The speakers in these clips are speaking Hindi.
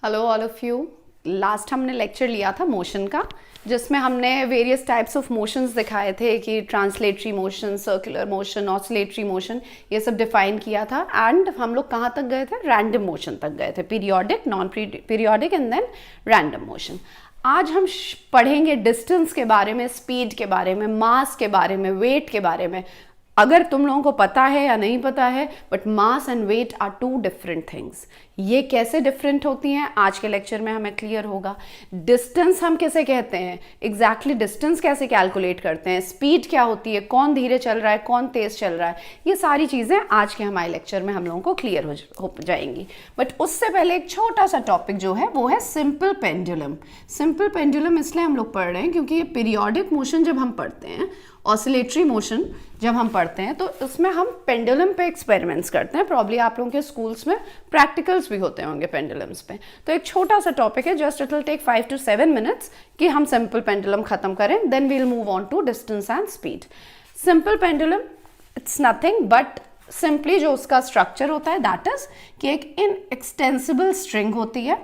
Hello all of you. Last हमने लेक्चर लिया था मोशन का, जिसमें हमने वेरियस टाइप्स ऑफ मोशंस दिखाए थे कि translatory motion, circular motion, oscillatory motion, ये सब डिफाइन किया था। एंड हम लोग कहाँ तक गए थे? रैंडम मोशन तक गए थे, periodic, non periodic and then random motion. आज हम पढ़ेंगे डिस्टेंस के बारे में, स्पीड के बारे में, मास के बारे में, वेट के बारे में। अगर तुम लोगों को पता है या नहीं पता है, but mass and weight are two different things. ये कैसे डिफरेंट होती हैं आज के लेक्चर में हमें क्लियर होगा। डिस्टेंस हम कैसे कहते हैं, एग्जैक्टली डिस्टेंस कैसे कैलकुलेट करते हैं, स्पीड क्या होती है, कौन धीरे चल रहा है, कौन तेज चल रहा है, ये सारी चीज़ें आज के हमारे लेक्चर में हम लोगों को क्लियर हो जाएंगी। बट उससे पहले एक छोटा सा टॉपिक जो है वो है सिंपल पेंडुलम। सिंपल पेंडुलम इसलिए हम लोग पढ़ रहे हैं क्योंकि ये पीरियोडिक मोशन जब हम पढ़ते हैं, ऑसिलेटरी मोशन जब हम पढ़ते हैं, तो उसमें हम पेंडुलम पे एक्सपेरिमेंट्स करते हैं। प्रॉब्ली आप लोगों के स्कूल्स में प्रैक्टिकल्स भी होते होंगे पेंडुलम्स पे। तो एक छोटा सा टॉपिक है, just it will take 5 to 7 minutes कि हम सिंपल पेंडुलम खत्म करें, then we will move on to distance and speed. Simple pendulum it's nothing but simply जो उसका स्ट्रक्चर होता है दैट इज कि एक इनएक्सटेंसिबल स्ट्रिंग होती है,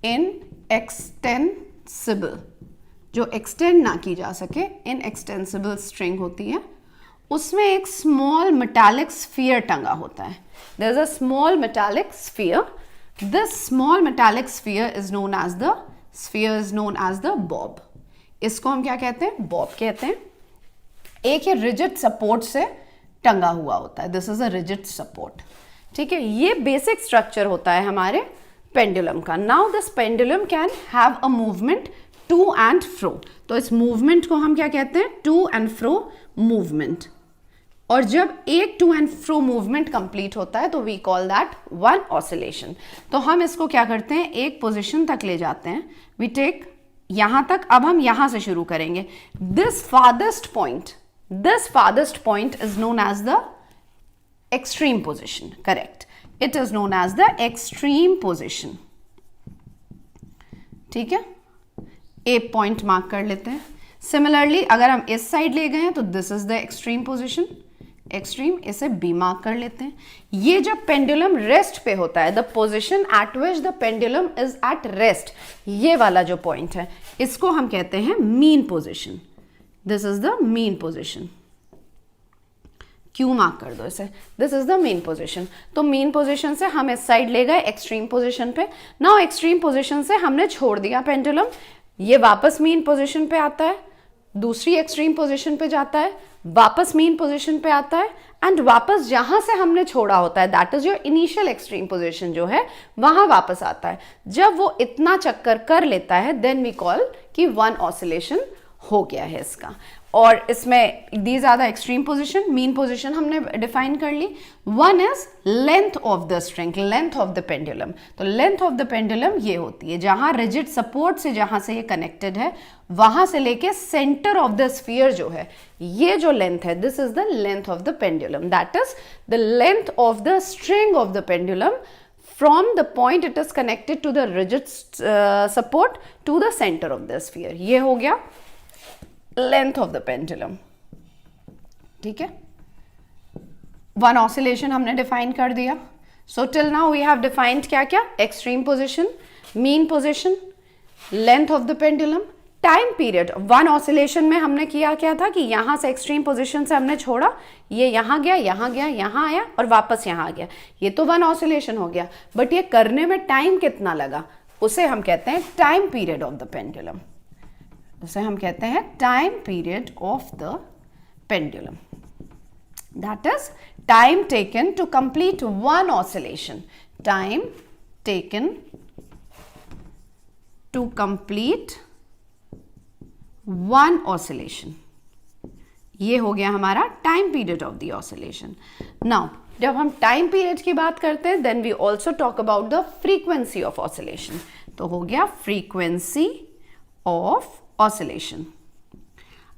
इनएक्सटेंसिबल, जो एक्सटेंड ना की जा सके, इनएक्सटेंसिबल स्ट्रिंग होती है। उसमें एक स्मॉल मेटालिक स्फीयर टंगा होता है। There is a small metallic sphere. This small metallic sphere is known as the bob. इसको हम क्या कहते हैं? बॉब कहते हैं। एक ये रिजिड सपोर्ट से टंगा हुआ होता है, this is a rigid support. ठीक है, ये बेसिक स्ट्रक्चर होता है हमारे पेंडुलम का। Now this pendulum can have a movement to and fro. तो इस मूवमेंट को हम क्या कहते हैं? To and fro movement. और जब एक to and fro movement complete होता है तो we call that one oscillation. तो हम इसको क्या करते हैं? एक पोजीशन तक ले जाते हैं, वी टेक यहां तक। अब हम यहां से शुरू करेंगे। This farthest point is known as the extreme position. Correct, it is known as the extreme position. ठीक है, ए पॉइंट मार्क कर लेते हैं। सिमिलरली अगर हम इस साइड ले गए हैं तो this is the extreme position, extreme, इसे बी मार्क कर लेते हैं। ये जब पेंडुलम रेस्ट पे होता है, the position eight which the pendulum is at rest, ये वाला जो पॉइंट है इसको हम कहते हैं mean position. This is the mean position, Q mark कर दो इसे, this is the mean position. तो मीन पोजीशन से हम इस साइड ले गए एक्सट्रीम पोजीशन पे। नाउ एक्सट्रीम पोजीशन से हमने छोड़ दिया पेंडुलम, ये वापस मीन पोजीशन पे आता है, दूसरी एक्सट्रीम पोजीशन पे जाता है, वापस मीन पोजीशन पे आता है, एंड वापस जहां से हमने छोड़ा होता है that is your initial extreme position जो है वहां वापस आता है। जब वो इतना चक्कर कर लेता है देन वी कॉल कि वन ऑसिलेशन हो गया है इसका। और इसमें these are the extreme position. Mean position हमने डिफाइन कर ली। One is length of the string, length of the pendulum. तो लेंथ ऑफ द पेंडुलम ये होती है जहां रिजिड सपोर्ट से जहां से ये कनेक्टेड है वहां से लेके सेंटर ऑफ द स्फीयर जो है, ये जो लेंथ है, this is the length of the pendulum. That is the length of the string of the pendulum from the point it is connected to the rigid support to the center of the sphere. ये हो गया लेंथ ऑफ द पेंडुलम। ठीक है, वन ऑसिलेशन हमने डिफाइन कर दिया। So till now we have defined क्या क्या? Extreme position, mean position, length of the pendulum, time period. One oscillation में हमने किया क्या था कि यहां से एक्सट्रीम पोजीशन से हमने छोड़ा, ये यहां गया, यहां गया, यहां आया और वापस यहां आ गया, ये तो वन ऑसिलेशन हो गया। बट ये करने में टाइम कितना लगा उसे हम कहते हैं time period of the pendulum. उसे हम कहते हैं time period of the pendulum. That is time taken to complete one oscillation, time taken to complete one oscillation. ये हो गया हमारा time period of the oscillation. Now जब हम टाइम पीरियड की बात करते हैं then we also talk about the frequency of oscillation. तो हो गया फ्रीक्वेंसी ऑफ ऑसिलेशन।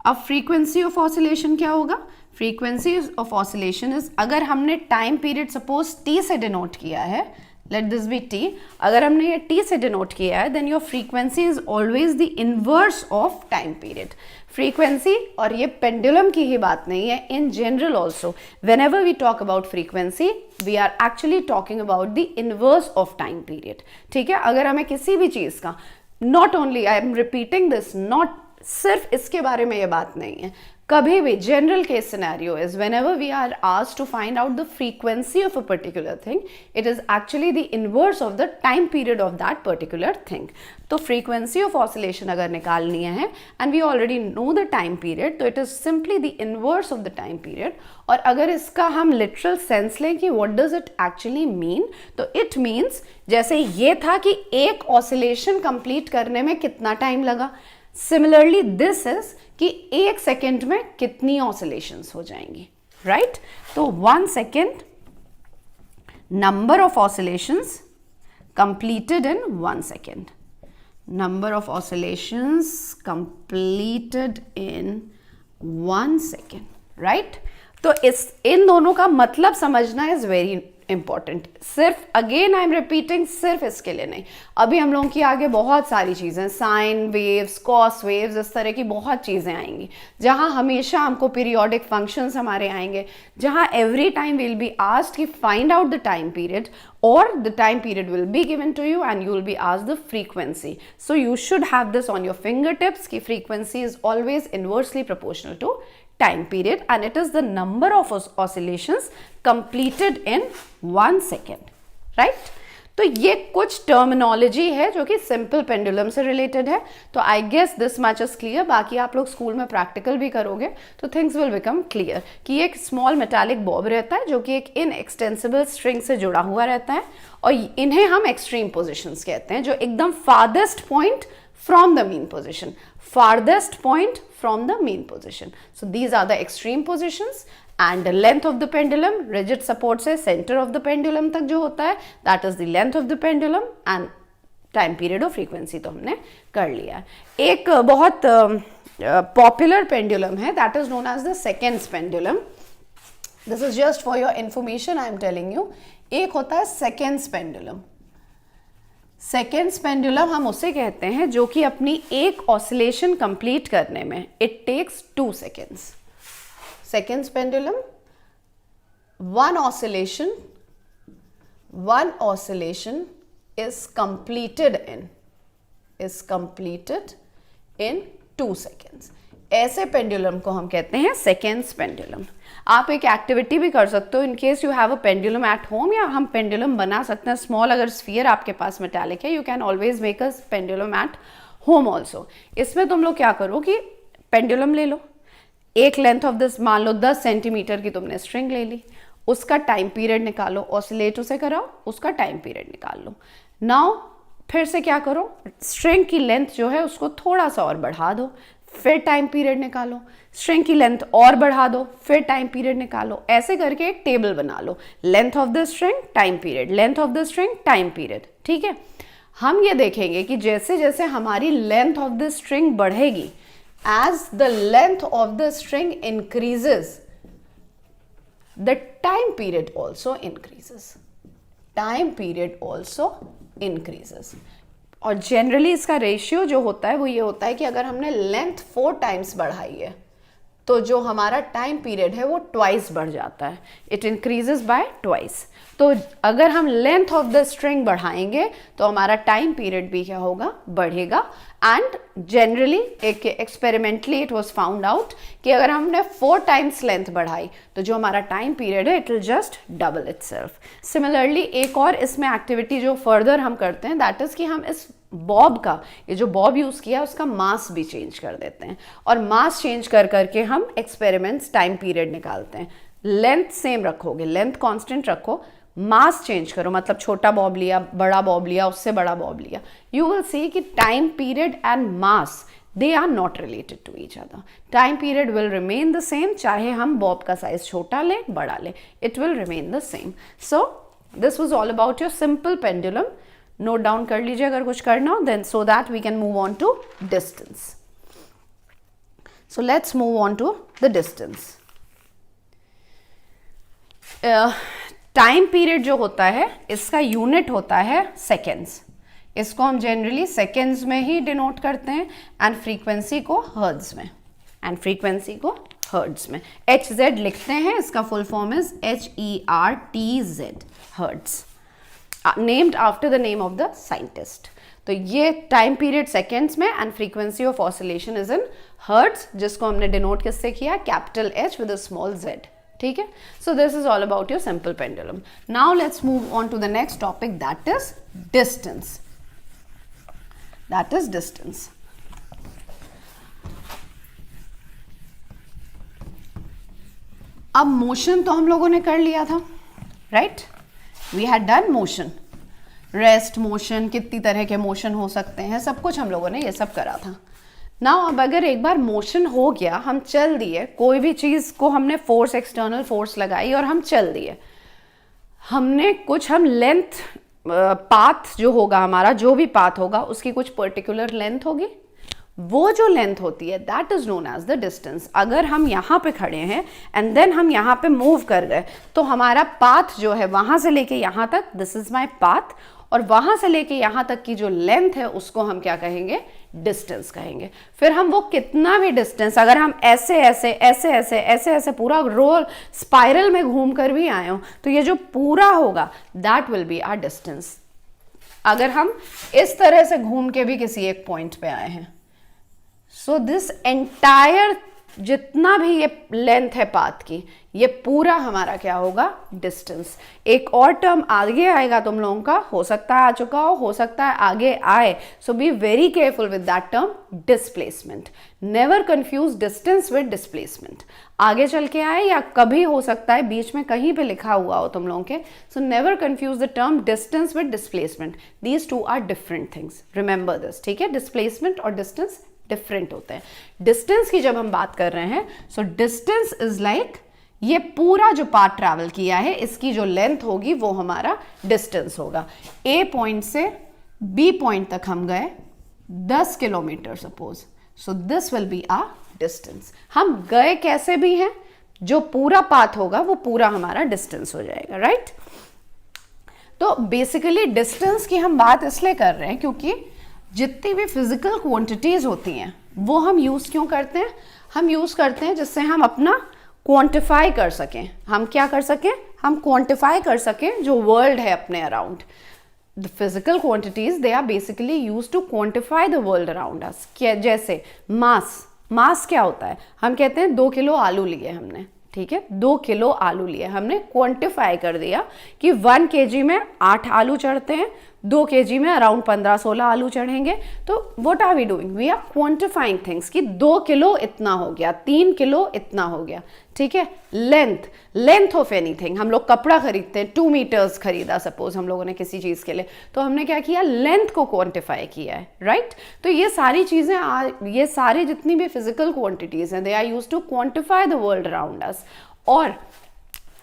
अब फ्रीक्वेंसी ऑफ ऑसिलेशन क्या होगा? फ्रीक्वेंसी ऑफ ऑसिलेशन इज, अगर हमने टाइम पीरियड सपोज टी से डिनोट किया है, लेट दिस बी टी, अगर हमने ये टी से डिनोट किया है then your frequency is always the inverse of time period. Frequency, और ये पेंडुलम की ही बात नहीं है, in general also whenever we talk about frequency we are actually talking about the inverse of time period. ठीक है, अगर हमें किसी भी चीज़ का, not only, I am repeating this, not सिर्फ इसके बारे में ये बात नहीं है, कभी भी general case scenario is whenever we are asked to find out the frequency of a particular thing, it is actually the inverse of the time period of that particular thing. तो frequency of oscillation अगर निकालनी है and we already know the time period, तो it is simply the inverse of the time period. और अगर इसका हम literal sense लें कि what does it actually mean, तो it means जैसे ये था कि एक oscillation complete करने में कितना टाइम लगा, सिमिलरली दिस इज कि एक सेकेंड में कितनी ऑसिलेशंस हो जाएंगी, राइट? तो 1 second, number of oscillations completed in 1 second, number of oscillations completed in 1 second, right? तो इन दोनों का मतलब समझना इज वेरी इंपॉर्टेंट. सिर्फ अगेन आई एम रिपीटिंग, सिर्फ इसके लिए नहीं, अभी हम लोगों की आगे बहुत सारी चीज़ें, साइन वेव्स, कॉस वेव्स, इस तरह की बहुत चीज़ें आएंगी जहां हमेशा हमको पीरियोडिक फंक्शंस हमारे आएंगे, जहां every time will be asked कि find out the time period, और the time period will be given to you and you will be asked the frequency. So you should have this on your fingertips कि frequency is always inversely proportional to time period and it is the number of oscillations completed in 1 second, right? तो ये कुछ टर्मिनोलॉजी है जो कि सिंपल पेंडुलम से रिलेटेड है. तो I guess this much is clear. बाकी आप लोग स्कूल में प्रैक्टिकल भी करोगे तो थिंग्स विल बिकम क्लियर कि एक स्मॉल मेटालिक बॉब रहता है जो कि एक इनएक्सटेंसिबल स्ट्रिंग से जुड़ा हुआ रहता है, और इन्हें हम एक्सट्रीम पोजिशंस कहते हैं, जो एकदम farthest point from the mean position, farthest point from the mean position. So these are the extreme positions, and the length of the pendulum, rigid support से center of the pendulum तक जो होता है, that is the length of the pendulum, and time period of frequency तो हमने कर लिया है. एक बहुत popular pendulum है, that is known as the seconds pendulum. This is just for your information I am telling you. एक होता है seconds pendulum. सेकेंड्स पेंडुलम हम उसे कहते हैं जो कि अपनी एक ऑसिलेशन कंप्लीट करने में it takes 2 seconds. Seconds pendulum, one oscillation is completed in 2 seconds. ऐसे पेंडुलम को हम कहते हैं सेकेंड्स पेंडुलम. आप एक एक्टिविटी भी कर सकते हो in case you have a pendulum at home, या हम पेंडुलम बना सकते हैं स्मॉल. अगर स्फीयर आपके पास मेटालिक है, you can always make a pendulum at home also. इसमें तुम लोग क्या करो कि पेंडुलम ले लो, एक लेंथ ऑफ दिस, मान लो 10 सेंटीमीटर की तुमने स्ट्रिंग ले ली, उसका टाइम पीरियड निकालो, ऑसिलेट उसे कराओ, उसका टाइम पीरियड निकाल लो. नाउ फिर से क्या करो, स्ट्रिंग की लेंथ जो है उसको थोड़ा सा और बढ़ा दो, फिर टाइम पीरियड निकालो, स्ट्रिंग की लेंथ और बढ़ा दो, फिर टाइम पीरियड निकालो. ऐसे करके एक टेबल बना लो, length of the string, time period, length of the string, time period. ठीक है, हम ये देखेंगे कि जैसे जैसे हमारी लेंथ ऑफ द स्ट्रिंग बढ़ेगी, as the length of the string increases, the time period also increases. Time period also increases. और जनरली इसका रेशियो जो होता है वो ये होता है कि अगर हमने लेंथ 4 टाइम्स बढ़ाई है तो जो हमारा टाइम पीरियड है वो ट्वाइस बढ़ जाता है, इट इंक्रीजेस बाय ट्वाइस. तो अगर हम लेंथ ऑफ द स्ट्रिंग बढ़ाएंगे तो हमारा टाइम पीरियड भी क्या होगा, बढ़ेगा. एंड जनरली एक experimentally it was found out कि अगर हमने 4 टाइम्स लेंथ बढ़ाई तो जो हमारा टाइम पीरियड है it will just double itself. Similarly एक और इसमें एक्टिविटी जो फर्दर हम करते हैं दैट इज कि हम इस बॉब का, ये जो बॉब यूज़ किया उसका मास भी चेंज कर देते हैं, और मास चेंज कर करके हम एक्सपेरिमेंट्स टाइम पीरियड निकालते हैं. लेंथ सेम रखोगे, लेंथ कांस्टेंट रखो, मास चेंज करो, मतलब छोटा बॉब लिया, बड़ा बॉब लिया, उससे बड़ा बॉब लिया, यू विल सी कि time period and mass they are not related to each other. Time period will remain the same, चाहे हम बॉब का साइज छोटा लें बड़ा लें, it will remain the same. So this was all about your simple pendulum. Note down कर लीजिए अगर कुछ करना हो, then so that we can move on to distance. So let's move on to the distance. Time period जो होता है इसका यूनिट होता है सेकेंड्स, इसको हम जनरली सेकेंड्स में ही डिनोट करते हैं, एंड फ्रीक्वेंसी को हर्ट्ज में, एच जेड लिखते हैं, इसका full form is HERTZ, hertz, named after the name of the scientist. तो ये टाइम पीरियड सेकेंड्स में and frequency of oscillation is in hertz, जिसको हमने डिनोट किससे किया, capital H with a small z, ठीक है। So this is all about your simple pendulum. Now let's move on to the next topic, that is distance, अब मोशन तो हम लोगों ने कर लिया था, right, we had done motion, rest motion, कितनी तरह के मोशन हो सकते हैं, सब कुछ हम लोगों ने ये सब करा था। नाउ अब अगर एक बार मोशन हो गया, हम चल दिए, कोई भी चीज़ को हमने फोर्स, एक्सटर्नल फोर्स लगाई और हम चल दिए, हमने कुछ, हम लेंथ, पाथ जो होगा हमारा, जो भी पाथ होगा उसकी कुछ पर्टिकुलर लेंथ होगी, वो जो लेंथ होती है that is known as the distance. अगर हम यहाँ पे खड़े हैं एंड देन हम यहाँ पे मूव कर गए, तो हमारा पाथ जो है वहाँ से लेके यहाँ तक, दिस इज माई पाथ, और वहाँ से लेके यहाँ तक की जो लेंथ है उसको हम क्या कहेंगे, डिस्टेंस कहेंगे। फिर हम वो कितना भी डिस्टेंस, अगर हम ऐसे ऐसे ऐसे ऐसे ऐसे ऐसे पूरा रोल स्पाइरल में घूम कर भी आए हो, तो ये जो पूरा होगा that will be our distance. अगर हम इस तरह से घूम के भी किसी एक पॉइंट पे आए हैं, सो दिस एंटायर, जितना भी ये लेंथ है पाथ की, ये पूरा हमारा क्या होगा, डिस्टेंस। एक और टर्म आगे आएगा तुम लोगों का, हो सकता है आ चुका हो सकता है आगे आए, so be very careful with that term, displacement. Never confuse distance with displacement, आगे चल के आए या कभी हो सकता है बीच में कहीं पे लिखा हुआ हो तुम लोगों के, so never confuse the term distance with displacement, these two are different things, remember this, ठीक है। डिस्प्लेसमेंट और डिस्टेंस डिफरेंट होते हैं। डिस्टेंस की जब हम बात कर रहे हैं, सो डिस्टेंस इज लाइक ये पूरा जो पाथ ट्रैवल किया है, इसकी जो लेंथ होगी वो हमारा डिस्टेंस होगा। ए पॉइंट से बी पॉइंट तक हम गए 10 kilometre suppose, so this will be a distance. हम गए कैसे भी हैं, जो पूरा पाथ होगा वो पूरा हमारा डिस्टेंस हो जाएगा, राइट। तो बेसिकली डिस्टेंस की हम बात इसलिए कर रहे हैं क्योंकि जितनी भी फिजिकल क्वांटिटीज होती हैं वो हम यूज़ क्यों करते हैं, हम यूज़ करते हैं जिससे हम अपना क्वांटिफाई कर सकें। हम क्या कर सकें, हम क्वांटिफाई कर सकें जो वर्ल्ड है अपने around. The physical quantities they are basically use to quantify the world around us. जैसे मास क्या होता है, हम कहते हैं 2 किलो आलू लिए हमने, ठीक है, 2 किलो आलू लिए हमने, क्वांटिफाई कर दिया कि 1 kg में 8 आलू चढ़ते हैं, 2 kg में अराउंड 15-16 आलू चढ़ेंगे। तो what are we doing, we are quantifying things कि 2 किलो इतना हो गया, 3 किलो इतना हो गया, ठीक है। लेंथ ऑफ एनीथिंग, हम लोग कपड़ा खरीदते हैं, 2 मीटर्स खरीदा सपोज हम लोगों ने किसी चीज़ के लिए, तो हमने क्या किया, लेंथ को क्वांटिफाई किया है, राइट। तो ये सारी चीज़ें, ये सारी जितनी भी फिजिकल क्वांटिटीज़ हैं, they are use to quantify the world around us. और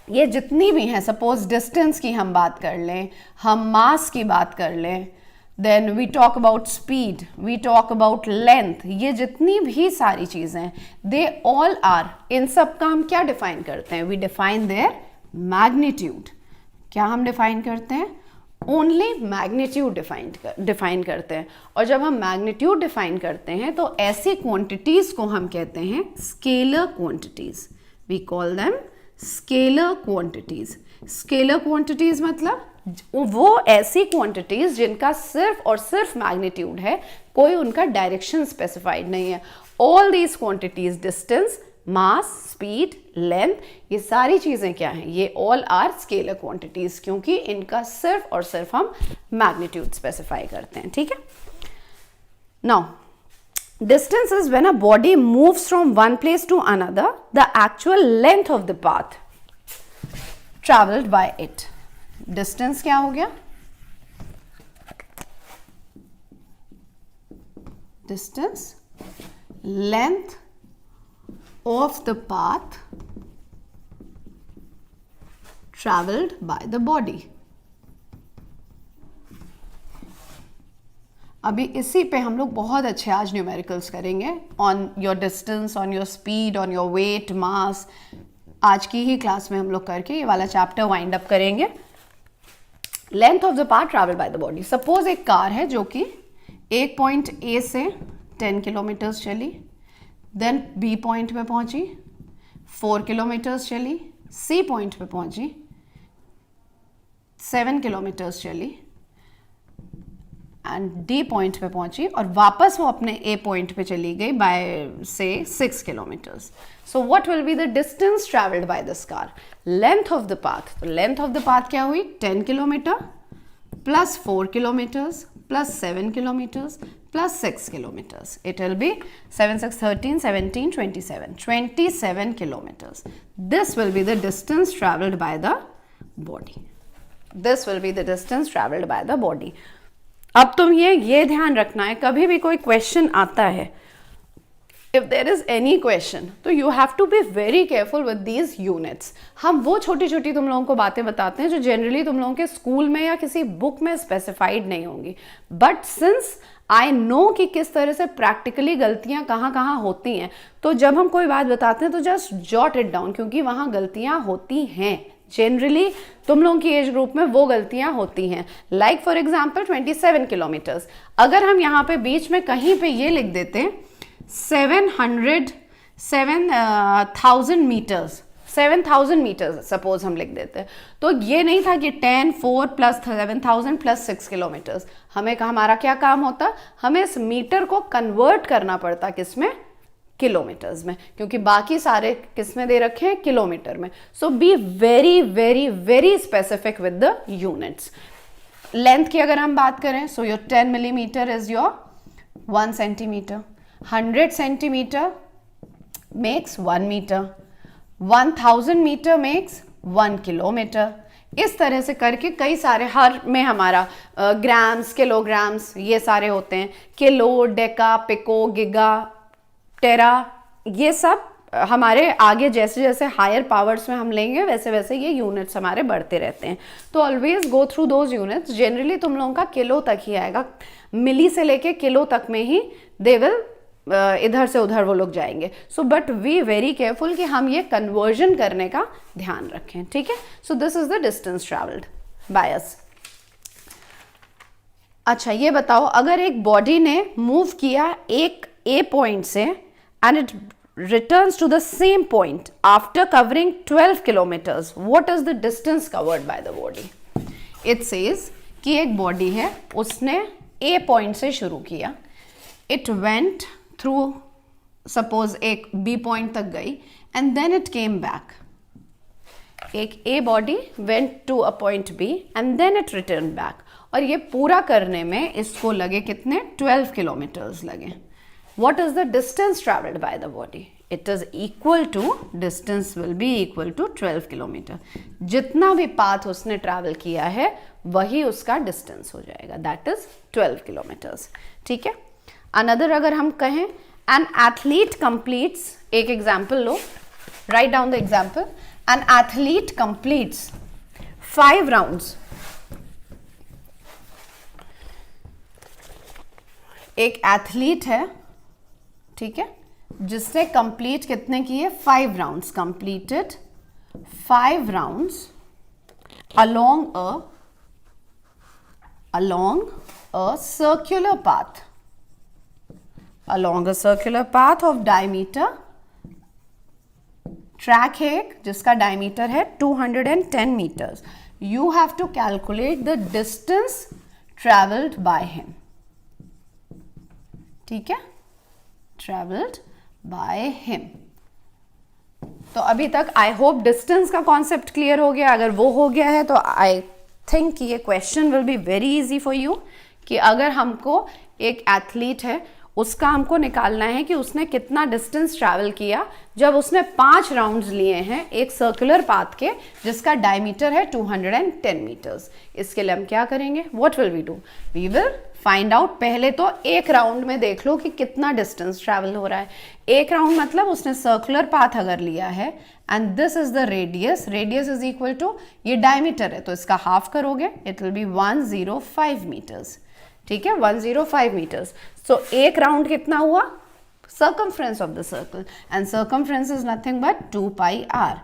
ये जितनी भी हैं, सपोज डिस्टेंस की हम बात कर लें, हम मास की बात कर लें, then we talk about speed, we talk about length, ये जितनी भी सारी चीज़ें, दे ऑल आर, इन सब का हम क्या डिफाइन करते हैं, वी डिफाइन देयर मैग्नीट्यूड। क्या हम डिफाइन करते हैं, ओनली मैग्नीट्यूड डिफाइन करते हैं। और जब हम मैग्नीट्यूड डिफाइन करते हैं तो ऐसी क्वांटिटीज़ को हम कहते हैं scalar quantities, we call them scalar quantities. Scalar quantities मतलब वो ऐसी क्वांटिटीज जिनका सिर्फ और सिर्फ मैग्नीट्यूड है, कोई उनका डायरेक्शन स्पेसिफाइड नहीं है। All these quantities, distance, mass, speed, length, ये सारी चीजें क्या हैं, ये ऑल आर स्केलर क्वांटिटीज, क्योंकि इनका सिर्फ और सिर्फ हम मैग्नीट्यूड स्पेसिफाई करते हैं, ठीक है। Now distance is when a body moves from one place to another, the actual length of the path traveled by it. Distance क्या हो गया, distance, length of the path traveled by the body. अभी इसी पे हम लोग बहुत अच्छे आज न्यूमेरिकल्स करेंगे, on your distance, on your speed, on your weight, mass, आज की ही क्लास में हम लोग करके ये वाला चैप्टर वाइंड अप करेंगे। Length of the path travel by the body. Suppose एक कार है जो कि एक पॉइंट ए से 10 किलोमीटर्स चली, देन बी पॉइंट पे पहुंची, 4 किलोमीटर्स चली, सी पॉइंट पे पहुंची, 7 किलोमीटर्स चली एंड डी पॉइंट पे पहुंची और वापस वो अपने ए पॉइंट पे चली गई बाय से 6 kilometres. So what will be the distance travelled by this car? Length of the path. तो लेंथ ऑफ द पाथ क्या हुई? 10 kilometre plus 4 kilometres plus 7 kilometers plus 6 kilometers. It will be 7, 6, 13, 17, 27. 27 kilometers. This will be the distance travelled by the body. This will be the distance travelled by the body. अब तुम ये ध्यान रखना है, कभी भी कोई क्वेश्चन आता है, if there is any question, तो you have to be very careful with these units. हम वो छोटी छोटी तुम लोगों को बातें बताते हैं जो जनरली तुम लोगों के स्कूल में या किसी बुक में स्पेसिफाइड नहीं होंगी, बट सिंस आई नो कि किस तरह से प्रैक्टिकली गलतियां कहाँ कहाँ होती हैं, तो जब हम कोई बात बताते हैं तो जस्ट जॉट इट डाउन, क्योंकि वहाँ गलतियां होती हैं। जनरली तुम लोगों की एज ग्रुप में वो गलतियां होती हैं। लाइक फॉर एग्जाम्पल 27 किलोमीटर्स, अगर हम यहाँ पे बीच में कहीं पे ये लिख देते 7,000 मीटर्स सपोज हम लिख देते, तो ये नहीं था कि 10, 4 प्लस 7,000 प्लस 6 किलोमीटर्स। हमारा क्या काम होता? हमें इस मीटर को कन्वर्ट करना पड़ता किसमें? किलोमीटर्स में, क्योंकि बाकी सारे किसमें दे रखे हैं? किलोमीटर में। So be very very very specific with the units. Length की अगर हम बात करें, so your 10 millimetre is your 1 centimetre, 100 centimetre makes 1 metre, 1000 metre makes 1 kilometre. इस तरह से करके कई सारे, हर में हमारा ग्राम्स, किलोग्राम्स ये सारे होते हैं, किलो, डेका, पिको, गिगा, टेरा, ये सब हमारे आगे जैसे जैसे हायर पावर्स में हम लेंगे वैसे वैसे ये यूनिट्स हमारे बढ़ते रहते हैं। तो always go through those units. Generally तुम लोगों का किलो तक ही आएगा, मिली से लेके किलो तक में ही दे विल इधर से उधर वो लोग जाएंगे। So but we very careful कि हम ये कन्वर्जन करने का ध्यान रखें, ठीक है। So this is the distance travelled by us. अच्छा ये बताओ, अगर एक बॉडी ने मूव किया एक ए पॉइंट से and it returns to the same point after covering 12 kilometers, what is the distance covered by the body? It says कि एक बॉडी है, उसने A पॉइंट से शुरू किया, it went through, suppose एक B पॉइंट तक गई and then it came back. एक A body went to a point B and then it returned back, और ये पूरा करने में इसको लगे कितने? 12 किलोमीटर्स लगे। What is the distance traveled by the body? It is equal to, distance will be equal to 12 kilometer. जितना भी पाथ उसने ट्रैवल किया है वही उसका डिस्टेंस हो जाएगा, that is 12 kilometers. ठीक है। Another अगर हम कहें, an athlete completes, एक example low, write down the example. An athlete completes 5 rounds. एक एथलीट है, ठीक है, जिसने कंप्लीट कितने किए? 5 rounds completed, 5 rounds along a circular path, along a circular path of diameter, track है एक जिसका डायमीटर है 210 metres. You have to calculate the distance travelled by him, ठीक है, ट्रेवल्ड बाय हिम। तो अभी तक आई होप डिस्टेंस का कॉन्सेप्ट क्लियर हो गया। अगर वो हो गया है तो आई थिंक ये question will be very easy for you, कि अगर हमको एक एथलीट है उसका हमको निकालना है कि उसने कितना डिस्टेंस ट्रैवल किया जब उसने 5 राउंड्स लिए हैं एक सर्कुलर पाथ के जिसका डायमीटर है 210 मीटर्स। इसके लिए हम क्या करेंगे? What will we do? We will find out, पहले तो एक राउंड में देख लो कि कितना डिस्टेंस ट्रैवल हो रहा है। एक राउंड मतलब उसने सर्कुलर पाथ अगर लिया है and this is the radius, radius is equal to, ये डायमीटर है तो इसका हाफ करोगे, इट विल बी 105 मीटर्स, ठीक है, 105 मीटर्स। सो एक राउंड कितना हुआ? circumference of the circle, and circumference is nothing but 2 pi r.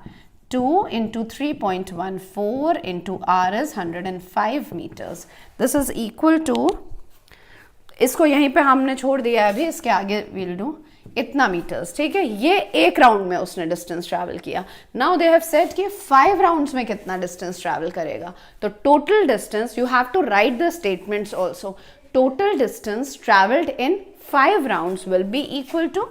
2 into 3.14 into r is 105 meters. This is equal to, इसको यहीं पे हमने छोड़ दिया है अभी, इसके आगे we'll do इतना मीटर्स, ठीक है. ये एक राउंड में उसने डिस्टेंस ट्रैवल किया. नाउ दे हैव सेड कि 5 राउंड्स में कितना डिस्टेंस ट्रैवल करेगा. तो total distance, you have to write the statements also. Total distance travelled in 5 rounds will be equal to,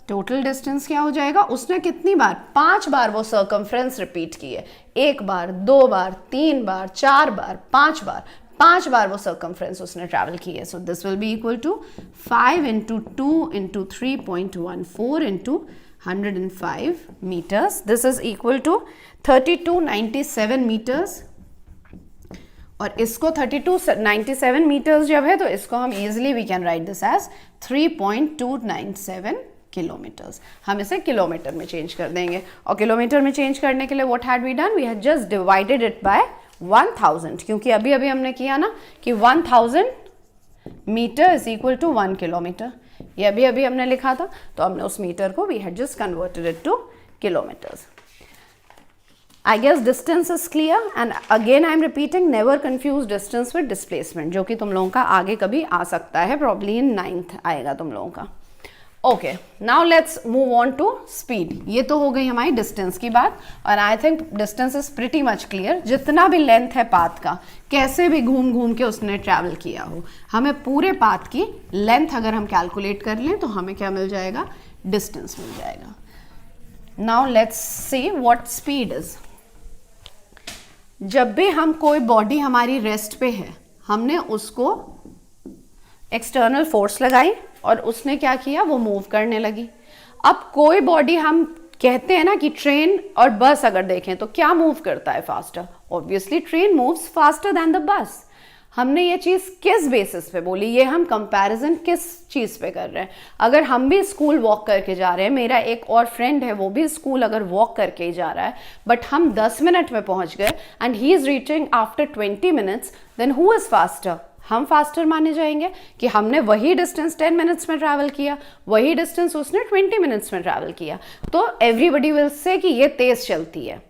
total distance क्या हो जाएगा, उसने कितनी बार, 5 बार वो सर्कमफ्रेंस रिपीट की है. 1 बार, 2 बार, 3 बार, 4 बार, 5 बार, 5 बार वो सर्कमफ्रेंस उसने ट्रैवल की है. So this will be equal to 5 into 2 into 3.14 into 105 metres. This is equal to 3297 metres. और इसको 3297 मीटर्स जब है तो इसको हम easily we can write this as 3.297 kilometres. हम इसे किलोमीटर में चेंज कर देंगे. और किलोमीटर में चेंज करने के लिए what had we done, we had just divided it by 1000, क्योंकि अभी अभी हमने किया ना कि 1000 metre is equal to 1 kilometre. ये अभी अभी हमने लिखा था, तो हमने उस मीटर को we had just converted it to kilometres. I guess distance is clear, and again I am repeating, never confuse distance with displacement, जो कि तुम लोगों का आगे कभी आ सकता है, probably in 9th आएगा तुम लोगों का. Okay, now let's move on to speed. ये तो हो गई हमारी distance की बात, और I think distance is pretty much clear. जितना भी length है path का, कैसे भी घूम घूम के उसने travel किया हो, हमें पूरे path की length अगर हम calculate कर लें तो हमें क्या मिल जाएगा, distance मिल जाएगा. Now let's see what speed is. जब भी हम कोई बॉडी हमारी रेस्ट पे है, हमने उसको एक्सटर्नल फोर्स लगाई और उसने क्या किया, वो मूव करने लगी. अब कोई बॉडी, हम कहते हैं ना कि ट्रेन और बस अगर देखें तो क्या मूव करता है faster, obviously train moves faster than the बस. हमने ये चीज़ किस बेसिस पे बोली, ये हम कंपैरिजन किस चीज़ पे कर रहे हैं. अगर हम भी स्कूल वॉक करके जा रहे हैं, मेरा एक और फ्रेंड है वो भी स्कूल अगर वॉक करके ही जा रहा है, बट हम 10 मिनट में पहुंच गए and he is reaching after 20 minutes, then who is faster, हम फास्टर माने जाएंगे कि हमने वही डिस्टेंस 10 मिनट्स में ट्रैवल किया, वही डिस्टेंस उसने 20 मिनट्स में ट्रैवल किया. तो एवरीबडी विल से कि ये तेज़ चलती है,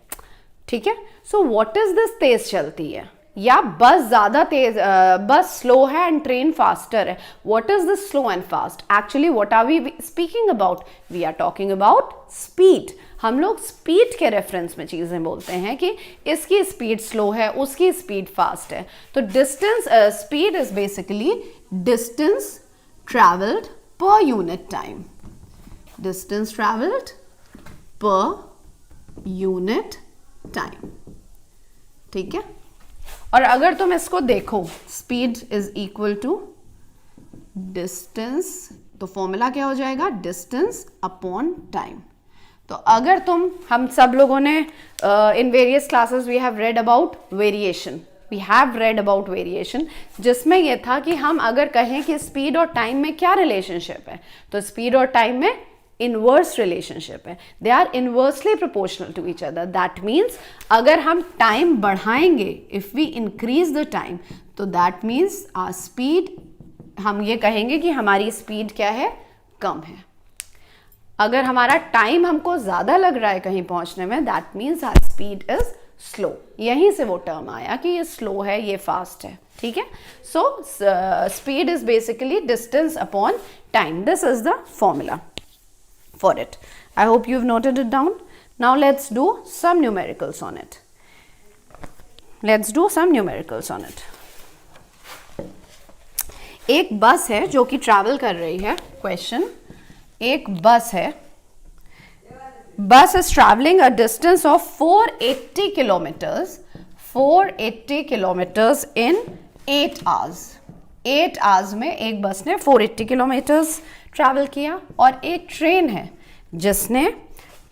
ठीक है. सो व्हाट इज़ दिस तेज़ चलती है, या बस ज़्यादा तेज, बस स्लो है एंड ट्रेन फास्टर है. What is this slow and fast, actually what are we speaking about, we are talking about speed. हम लोग स्पीड के रेफरेंस में चीज़ें बोलते हैं कि इसकी स्पीड स्लो है, उसकी स्पीड फास्ट है. तो distance, speed is basically distance travelled per unit time, distance travelled per unit time, ठीक है. और अगर तुम इसको देखो, speed is equal to distance, तो फॉर्मूला क्या हो जाएगा, डिस्टेंस अपॉन टाइम. तो अगर तुम, हम सब लोगों ने in various classes we have read about variation, we have read about variation, जिसमें यह था कि हम अगर कहें कि स्पीड और टाइम में क्या रिलेशनशिप है, तो स्पीड और टाइम में इनवर्स रिलेशनशिप है. They are inversely proportional to each other. That means अगर हम टाइम बढ़ाएंगे, if we increase the time, तो दैट मीन्स आवर स्पीड, हम ये कहेंगे कि हमारी स्पीड क्या है, कम है. अगर हमारा टाइम हमको ज़्यादा लग रहा है कहीं पहुंचने में, that means our speed is slow. यहीं से वो टर्म आया कि ये स्लो है, ये फास्ट है, ठीक है. So speed is basically distance upon time. This is the formula for it. I hope you've noted it down. Now let's do some numericals on it. Let's do some numericals on it. एक बस है जो कि ट्रैवल कर रही है, क्वेश्चन, एक बस है, बस is traveling a distance of 480 kilometers, 480 kilometers in 8 hours. 8 hours में एक बस ने 480 किलोमीटर्स ट्रैवल किया. और एक ट्रेन है जिसने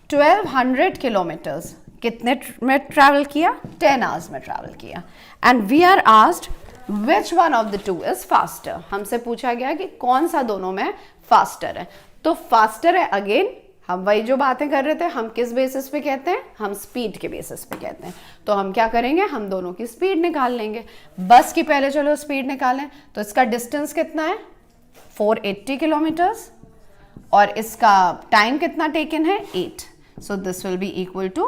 1200 किलोमीटर्स कितने में ट्रैवल किया, 10 आवर्स में ट्रैवल किया. And we are asked which one of the two is faster. हमसे पूछा गया कि कौन सा दोनों में फास्टर है. तो फास्टर है, अगेन हम वही जो बातें कर रहे थे, हम किस बेसिस पे कहते हैं, हम स्पीड के बेसिस पे कहते हैं. तो हम क्या करेंगे, हम दोनों की स्पीड निकाल लेंगे. बस की पहले चलो स्पीड निकालें. तो इसका डिस्टेंस कितना है, 480 किलोमीटर्स, और इसका टाइम कितना टेकन है, 8. So this will be equal to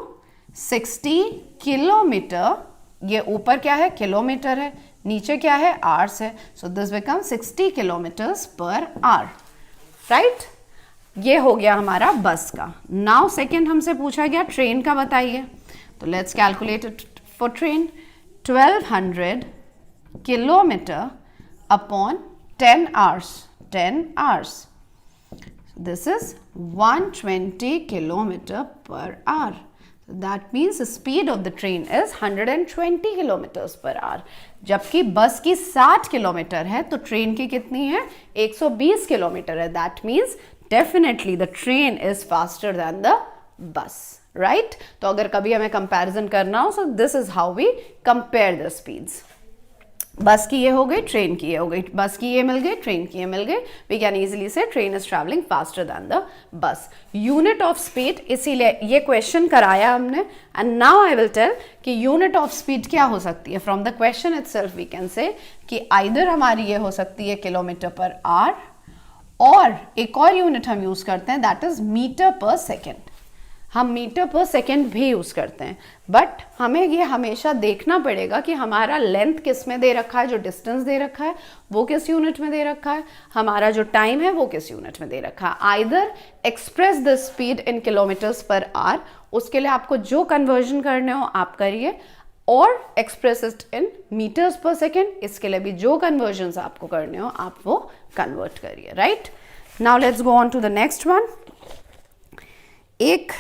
60 kilometre, ये ऊपर क्या है किलोमीटर है, नीचे क्या है आवर्स है, so this become 60 kilometres per hour, right. ये हो गया हमारा बस का। नाउ सेकेंड हमसे पूछा गया ट्रेन का बताइए, तो let's calculate it for train. 1200 kilometre upon 10 hours, 10 hours, this is 120 kilometer per hour. So that means the speed of the train is 120 kilometers per hour. जबकि बस की 60 किलोमीटर है तो ट्रेन की कितनी है 120 किलोमीटर है. That means definitely the train is faster than the bus, right? तो अगर कभी हमें comparison करना हो, so this is how we compare the speeds. बस की ये हो गई, ट्रेन की ये हो गई, बस की ये मिल गई, ट्रेन की ये मिल गई. We can easily say train is travelling faster than the bus. Unit of speed, इसीलिए ये क्वेश्चन कराया हमने. And now I will tell कि यूनिट ऑफ स्पीड क्या हो सकती है. From the question itself we can say कि आइदर हमारी ये हो सकती है किलोमीटर पर आवर, और एक और यूनिट हम यूज करते हैं that is metre per second. हम मीटर पर सेकेंड भी यूज़ करते हैं, बट हमें ये हमेशा देखना पड़ेगा कि हमारा लेंथ किस में दे रखा है, जो डिस्टेंस दे रखा है वो किस यूनिट में दे रखा है, हमारा जो टाइम है वो किस यूनिट में दे रखा है. Either express the speed in kilometres per hour, उसके लिए आपको जो कन्वर्जन करने हो आप करिए, और एक्सप्रेस इट इन मीटर्स पर सेकेंड, इसके लिए भी जो कन्वर्जन आपको करने हो आप वो कन्वर्ट करिए, right. Now let's go on to the next one. एक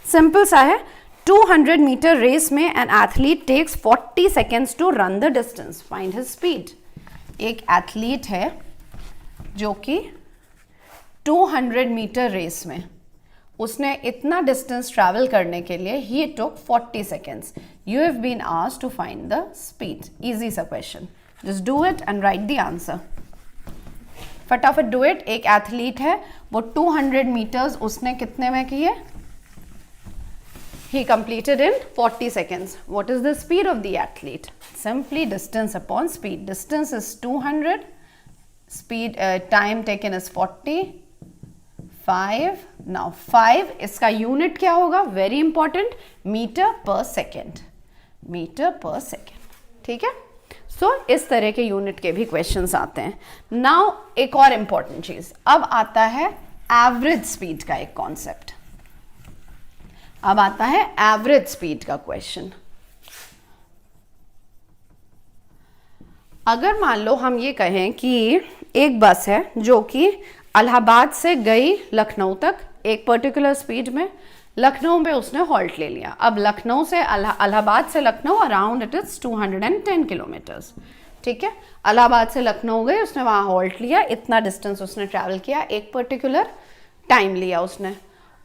सिंपल सा है. 200 मीटर रेस में an athlete takes 40 seconds to run the distance, find his speed. एक एथलीट है जो कि 200 मीटर रेस में उसने इतना डिस्टेंस ट्रैवल करने के लिए ही took 40 seconds. You have been asked to find the speed. Easy सा question, just do it and write the answer. फटाफट डू इट. एक एथलीट है, वो 200 मीटर्स उसने कितने में किए, he completed in 40 seconds. What is the speed of the athlete? Simply distance upon speed. Distance is 200, speed time taken is 40. 5. Now 5 इसका यूनिट क्या होगा, very important, metre per second, metre per second. ठीक है. सो इस तरह के यूनिट के भी क्वेश्चंस आते हैं. नाउ एक और इंपॉर्टेंट चीज, अब आता है एवरेज स्पीड का एक कॉन्सेप्ट. अब आता है एवरेज स्पीड का क्वेश्चन. अगर मान लो हम ये कहें कि एक बस है जो कि इलाहाबाद से गई लखनऊ तक एक पर्टिकुलर स्पीड में, लखनऊ में उसने हॉल्ट ले लिया. अब लखनऊ से इलाहाबाद से Lucknow around it is 210 kilometres. ठीक है. इलाहाबाद से लखनऊ गए, उसने वहाँ हॉल्ट लिया, इतना डिस्टेंस उसने ट्रैवल किया, एक पर्टिकुलर टाइम लिया उसने.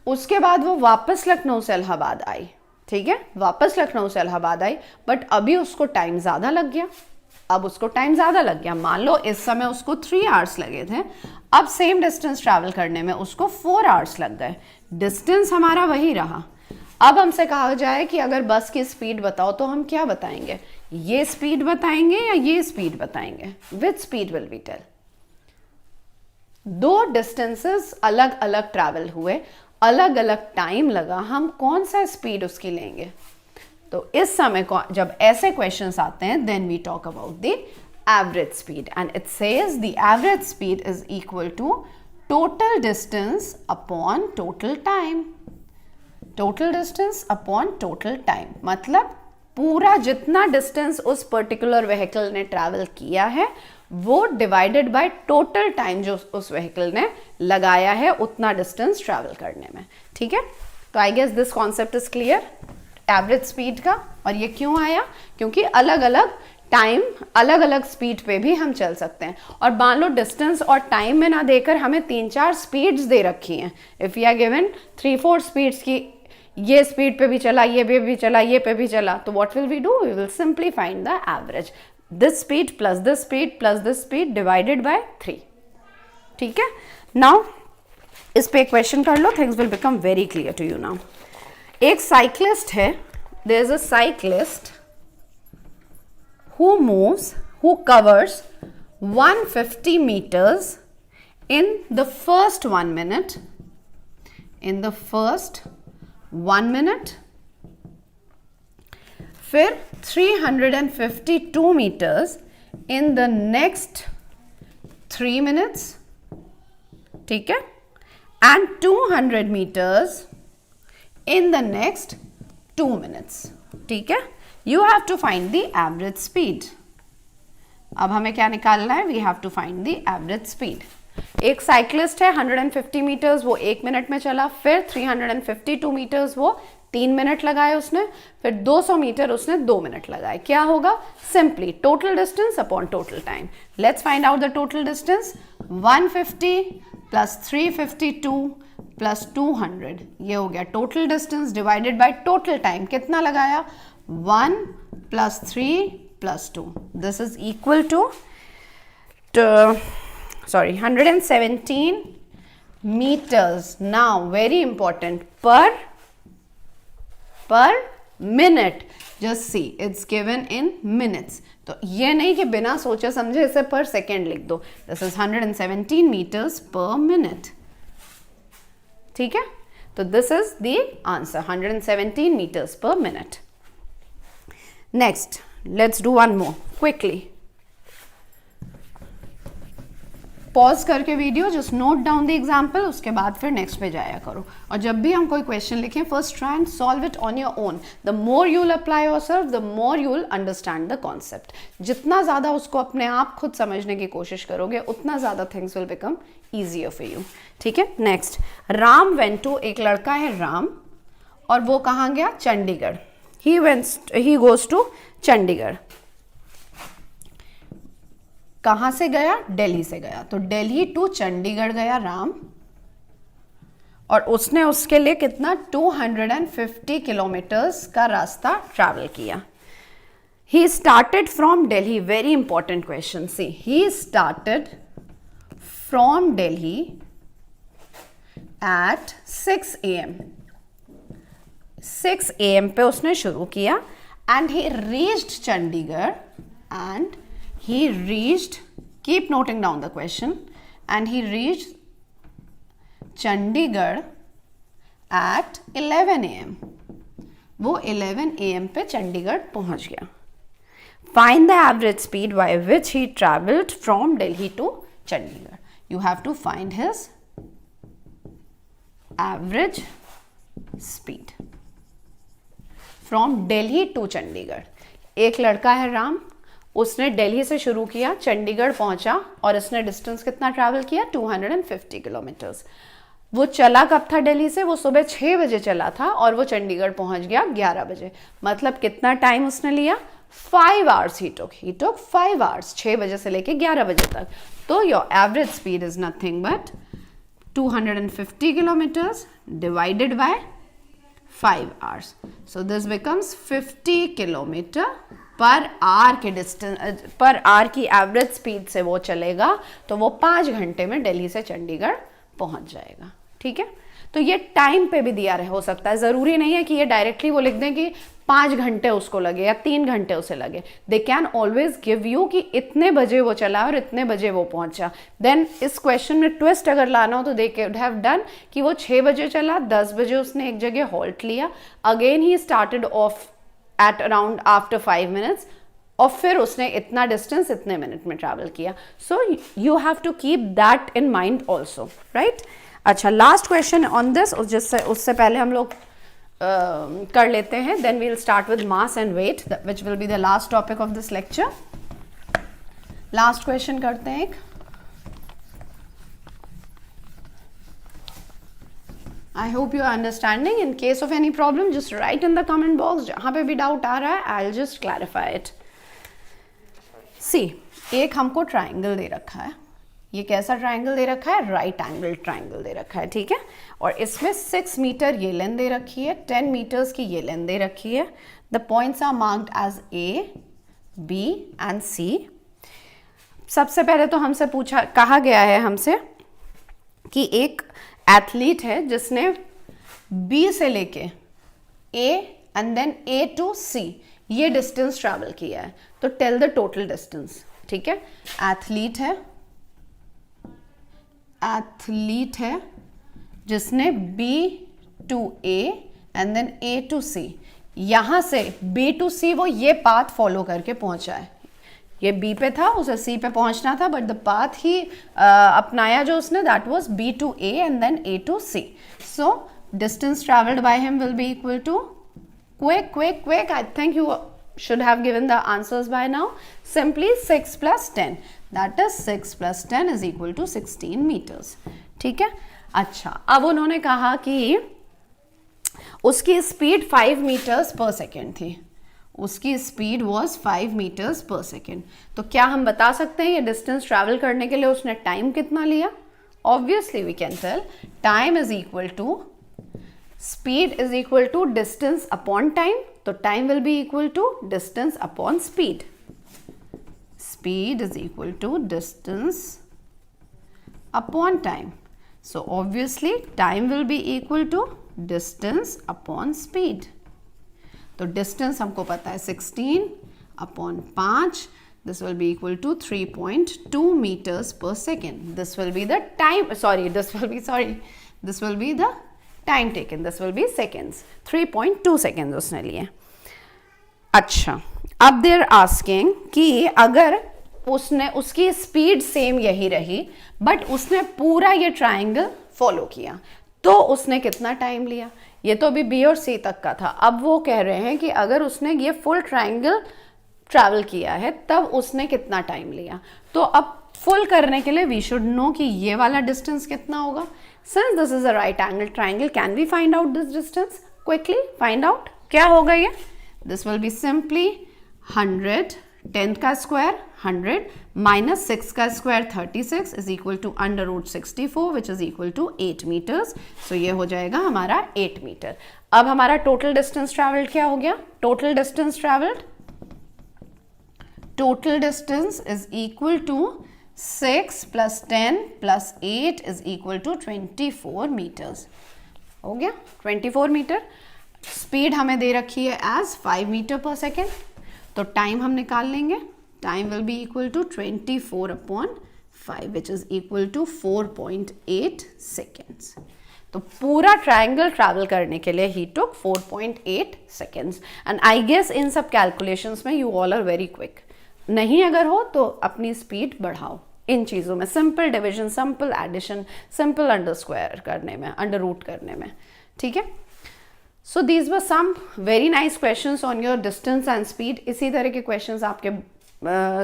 उसके बाद वो वापस लखनऊ से इलाहाबाद आई. ठीक है, वापस लखनऊ से इलाहाबाद आई, बट अभी उसको टाइम ज़्यादा लग गया. अब उसको टाइम ज़्यादा लग गया. मान लो इस समय उसको 3 आवर्स लगे थे, अब सेम डिस्टेंस ट्रैवल करने में उसको 4 आवर्स लग गए. डिस्टेंस हमारा वही रहा. अब हमसे कहा जाए कि अगर बस की स्पीड बताओ, तो हम क्या बताएंगे, ये स्पीड बताएंगे या ये स्पीड बताएंगे. Which speed will we tell. दो डिस्टेंसेस अलग अलग ट्रैवल हुए, अलग अलग टाइम लगा, हम कौन सा स्पीड उसकी लेंगे. तो इस समय को जब ऐसे क्वेश्चंस आते हैं, then we talk about the average speed, and it says the average speed is equal to total distance upon total time. Total distance upon total time मतलब पूरा जितना डिस्टेंस उस पर्टिकुलर व्हीकल ने ट्रैवल किया है वो डिवाइडेड बाय टोटल टाइम जो उस व्हीकल ने लगाया है उतना डिस्टेंस ट्रैवल करने में. ठीक है. तो I guess this concept is clear average speed का. और ये क्यों आया, क्योंकि अलग अलग टाइम अलग अलग स्पीड पे भी हम चल सकते हैं. और मान लो डिस्टेंस और टाइम में ना देकर हमें 3-4 स्पीड्स दे रखी हैं. If you are given 3-4 speeds की, ये स्पीड पे भी चला, ये पे भी चला, ये पे भी चला, तो what will we do, we will simply find the average. This speed plus this speed plus this speed divided by 3. ठीक है. नाउ इस पे क्वेश्चन कर लो, things will become very clear to you now. एक साइक्लिस्ट है, there is a cyclist who covers 150 meters in the first 1 minute in the first 1 minute, फिर 352 meters in the next 3 minutes, ठीक है, and 200 meters in the next 2 minutes, ठीक है. You have to find the average speed. अब हमें क्या निकालना है? We have to find the average speed. एक साइक्लिस्ट है 150 मीटर्स, वो 1 मिनट में चला, फिर 352 मीटर्स वो 3 मिनट लगाए उसने, फिर 200 मीटर उसने 2 मिनट लगाए. क्या होगा? Simply total distance upon total time. Let's find out the total distance. 150 plus 352 plus 200, ये हो गया total distance divided by total time. कितना लगाया? 1 plus 3 plus 2. This is equal to 117 meters. Now very important, per minute. Just see, it's given in minutes. तो ये नहीं कि बिना सोचे समझे इसे पर सेकेंड लिख दो. This is 117 meters per minute. ठीक है, तो this is the answer, 117 meters per minute. Next, let's do one more quickly. Pause करके video, just note down the example, उसके बाद फिर नेक्स्ट पे जाया करो. और जब भी हम कोई क्वेश्चन लिखें, first try and solve it on your own. The more you will apply yourself, the more you will understand the concept. जितना ज़्यादा उसको अपने आप खुद समझने की कोशिश करोगे, उतना ज़्यादा things will become easier for you. ठीक है, नेक्स्ट. राम वेंट टू, एक लड़का है राम, और वो कहाँ गया? Chandigarh. He goes to Chandigarh. कहाँ से गया? दिल्ली से गया. तो दिल्ली टू चंडीगढ़ गया राम, और उसने उसके लिए कितना? 250 किलोमीटर्स का रास्ता ट्रैवल किया. He started from Delhi. Very important question. See, he started from Delhi at 6 AM. 6 AM पे उसने शुरू किया, and he reached Chandigarh, and he reached, keep noting down the question, and he reached Chandigarh at 11 AM. वो 11 AM पे चंडीगढ़ पहुंच गया. Find the average speed by which he traveled from Delhi to Chandigarh. You have to find his average speed from Delhi to Chandigarh. एक लड़का है राम, उसने दिल्ली से शुरू किया, चंडीगढ़ पहुंचा, और इसने डिस्टेंस कितना ट्रैवल किया? 250 किलोमीटर्स. वो चला कब था दिल्ली से? वो सुबह 6 बजे चला था, और वो चंडीगढ़ पहुंच गया 11 बजे. मतलब कितना टाइम उसने लिया? 5 hours ही टुक 5 hours, 6 बजे से लेके 11 बजे तक. तो your average speed is nothing but 250 kilometres divided by 5 hours. So this becomes 50 kilometre per hour के डिस्टेंस, पर आवर की एवरेज स्पीड से वो चलेगा, तो वो 5 घंटे में दिल्ली से चंडीगढ़ पहुंच जाएगा. ठीक है, तो ये टाइम पे भी दिया हो सकता है. ज़रूरी नहीं है कि ये डायरेक्टली वो लिख दें कि 5 घंटे उसको लगे या 3 घंटे उसे लगे. They can always give you कि इतने बजे वो चला और इतने बजे वो पहुंचा. देन इस क्वेश्चन में ट्विस्ट अगर लाना हो तो दे कुड हैव डन कि वो 6 बजे चला, 10 बजे उसने एक जगह हॉल्ट लिया, again he started off at around after 5 minutes, और फिर उसने इतना डिस्टेंस इतने मिनट में ट्रैवल किया. So you have to keep that in mind also, right. अच्छा, लास्ट क्वेश्चन ऑन दिस, उससे पहले हम लोग कर लेते हैं. Then we will start with mass and weight, which will be the last topic of this lecture. Last question करते हैं एक. I hope you are understanding. In case of any problem, just write in the comment box. जहाँ पे भी डाउट आ रहा है, I'll just clarify it. See, एक हमको ट्राइंगल दे रखा है. ये कैसा ट्राइंगल दे रखा है? राइट एंगल ट्राइंगल दे रखा है. ठीक है, और इसमें 6 मीटर ये लेंथ दे रखी है, 10 मीटर्स की ये लेंथ दे रखी है. The points are marked as A, B and C. सबसे पहले तो हमसे कहा गया है हमसे कि एक एथलीट है जिसने B से लेके A and then A to C ये डिस्टेंस ट्रैवल किया है. तो टेल द टोटल डिस्टेंस. ठीक है, एथलीट है जिसने B to A and then A to C, यहां से B to C वो ये पाथ फॉलो करके पहुंचा है. ये B पे था, उसे C पे पहुंचना था, बट द पाथ ही अपनाया जो उसने, that was B to A and then A to C. So distance travelled by him will be equal to, quick, I think you should have given the answers by now. Simply 6 plus 10, that is 6 plus 10 is equal to 16 meters. ठीक है. अच्छा, अब उन्होंने कहा कि उसकी स्पीड 5 meters per second थी. उसकी speed was 5 meters per second. तो क्या हम बता सकते हैं ये डिस्टेंस ट्रैवल करने के लिए उसने टाइम कितना लिया? Obviously we can tell time is equal to speed is equal to distance upon time. तो time will be equal to distance upon speed. Speed is equal to distance upon time. So obviously time will be equal to distance upon speed. तो distance हमको पता है 16 upon 5. This will be equal to 3.2 meters per second. This will be the time. This will be the time taken. This will be seconds. 3.2 seconds उसने लिए. अच्छा, अब they are asking कि अगर उसने उसकी स्पीड सेम यही रही बट उसने पूरा ये ट्राइंगल फॉलो किया तो उसने कितना टाइम लिया? ये तो अभी बी और सी तक का था. अब वो कह रहे हैं कि अगर उसने ये फुल ट्राइंगल ट्रैवल किया है तब उसने कितना टाइम लिया. तो अब फुल करने के लिए वी शुड नो कि ये वाला डिस्टेंस कितना होगा. Since this is a right angle triangle, can we find out this distance? Quickly find out. क्या होगा ये? दिस विल बी सिंपली 100, 10 का स्क्वायर 100 माइनस 6 का square 36 is equal to under root 64 which is equal to 8 metres. So ये हो जाएगा हमारा 8 मीटर. अब हमारा टोटल डिस्टेंस ट्रैवल्ड क्या हो गया? Total distance travelled, total distance is equal to 6 plus 10 plus 8 is equal to 24 metres. हो गया 24 मीटर. स्पीड हमें दे रखी है एज 5 मीटर पर सेकेंड. तो टाइम हम निकाल लेंगे. Time will be equal to 24 upon 5 which is equal to 4.8 seconds. तो पूरा ट्रायंगल ट्रैवल करने के लिए ही took 4.8 seconds. And I guess इन सब कैलकुलेशंस में you all are very quick. नहीं अगर हो तो अपनी स्पीड बढ़ाओ इन चीज़ों में. Simple division, simple addition, simple under square करने में, अंडर रूट करने में. ठीक है. So these were some very nice questions on your distance and speed. इसी तरह के questions आपके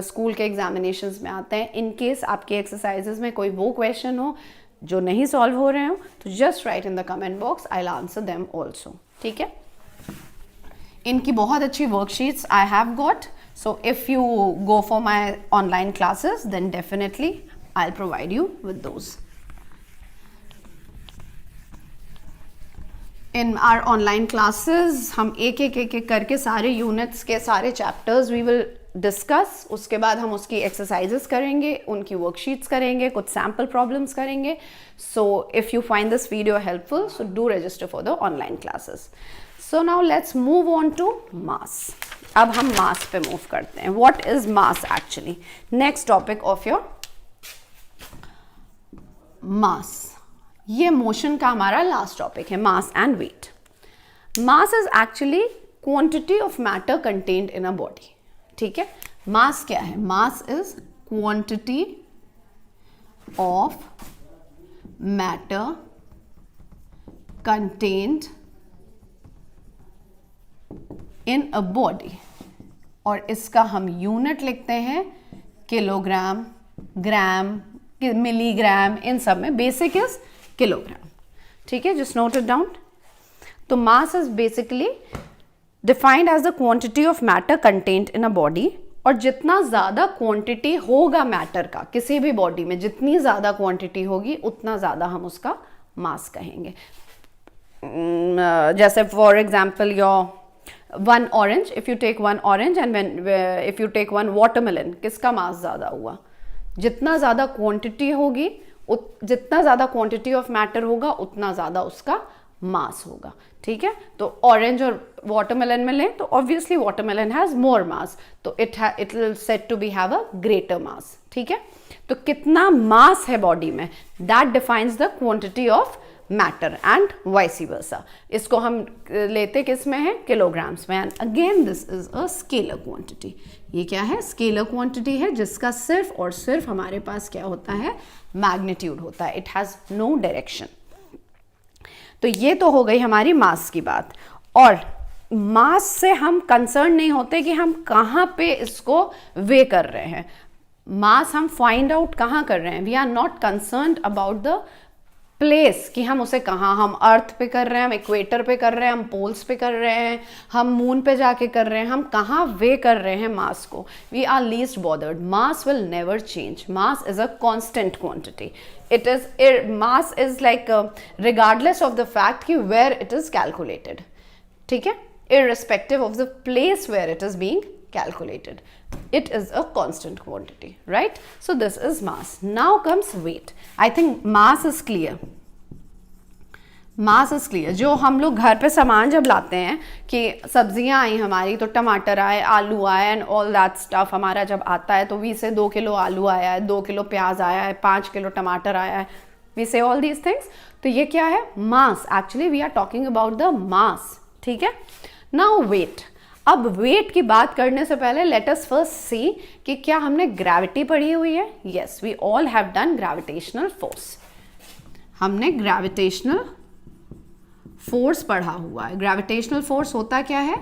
स्कूल के एग्जामिनेशंस में आते हैं. इन केस आपके एक्सरसाइजेज में कोई वो क्वेश्चन हो जो नहीं सॉल्व हो रहे हो तो just write in the comment box, I will answer them also. ठीक है. इनकी बहुत अच्छी worksheets I have got. So if you go for my online classes then definitely I will provide you with those. In our online classes हम एक एक करके सारे यूनिट्स के सारे चैप्टर्स वी विल डिस्कस. उसके बाद हम उसकी एक्सरसाइजेस करेंगे, उनकी वर्कशीट्स करेंगे, कुछ सैम्पल प्रॉब्लम्स करेंगे. So if you find this video helpful so do register for the online classes. So now let's move on to mass. अब हम मास पे मूव करते हैं. What is mass actually? Next topic of your mass. ये मोशन का हमारा लास्ट टॉपिक है, mass and weight. Mass is actually quantity of matter contained in a body. ठीक है. मास क्या है? Mass is quantity of matter contained in a body. और इसका हम यूनिट लिखते हैं किलोग्राम, ग्राम, मिलीग्राम. इन सब में बेसिक इज किलोग्राम. ठीक है. Just note it down. तो mass is basically defined as the quantity of matter contained in a body. और जितना ज़्यादा क्वांटिटी होगा मैटर का किसी भी बॉडी में, जितनी ज़्यादा क्वांटिटी होगी उतना ज़्यादा हम उसका मास कहेंगे. जैसे for example your one orange, if you take one orange and if you take one watermelon, किसका मास ज़्यादा हुआ? जितना ज़्यादा क्वांटिटी होगी, जितना ज़्यादा क्वांटिटी ऑफ मैटर होगा उतना ज़्यादा उसका मास होगा. ठीक है. तो ऑरेंज और वाटरमेलन में लें तो obviously watermelon has more mass, तो it will set to be have a greater mass. ठीक है. तो कितना मास है बॉडी में, that defines the quantity of matter and vice versa. इसको हम लेते किस में है, किलोग्राम्स में। And again this is a scalar quantity. ये क्या है, स्केलर क्वांटिटी है जिसका सिर्फ और सिर्फ हमारे पास क्या होता है, मैग्नीट्यूड होता है, इट हैज नो डायरेक्शन। तो ये तो हो गई हमारी मास की बात। और मास से हम कंसर्न नहीं होते कि हम कहाँ पे इसको वे कर रहे हैं। मास हम फाइंड आउट कहाँ कर रहे हैं, we are not concerned about the place कि हम उसे कहाँ, हम अर्थ पे कर रहे हैं, हम इक्वेटर पे कर रहे हैं, हम पोल्स पे कर रहे हैं, हम मून पे जाके कर रहे हैं, हम कहाँ वे कर रहे हैं मास को, we are least bothered. Mass will never change, mass is a constant quantity, it is mass is like regardless of the fact कि where it is calculated, ठीक है, irrespective of the place where it is being calculated, it is a constant quantity, right? So this is mass. Now comes weight. I think mass is clear. Mass is clear. जो हम लोग घर पे सामान जब लाते हैं कि सब्जियां आई हमारी, तो टमाटर आए, आलू आए एंड ऑल दैट स्टफ हमारा जब आता है, तो वी से 2 किलो आलू आया है, 2 किलो प्याज आया है, 5 किलो टमाटर आया है, वी से ऑल दीज थिंग्स। तो ये क्या है, mass. Actually we are talking about the mass, ठीक है। Now wait. अब वेट की बात करने से पहले लेट अस फर्स्ट सी कि क्या हमने ग्रेविटी पढ़ी हुई है। Yes, we all have done gravitational force. हमने ग्रेविटेशनल फोर्स पढ़ा हुआ है। ग्रेविटेशनल फोर्स होता क्या है,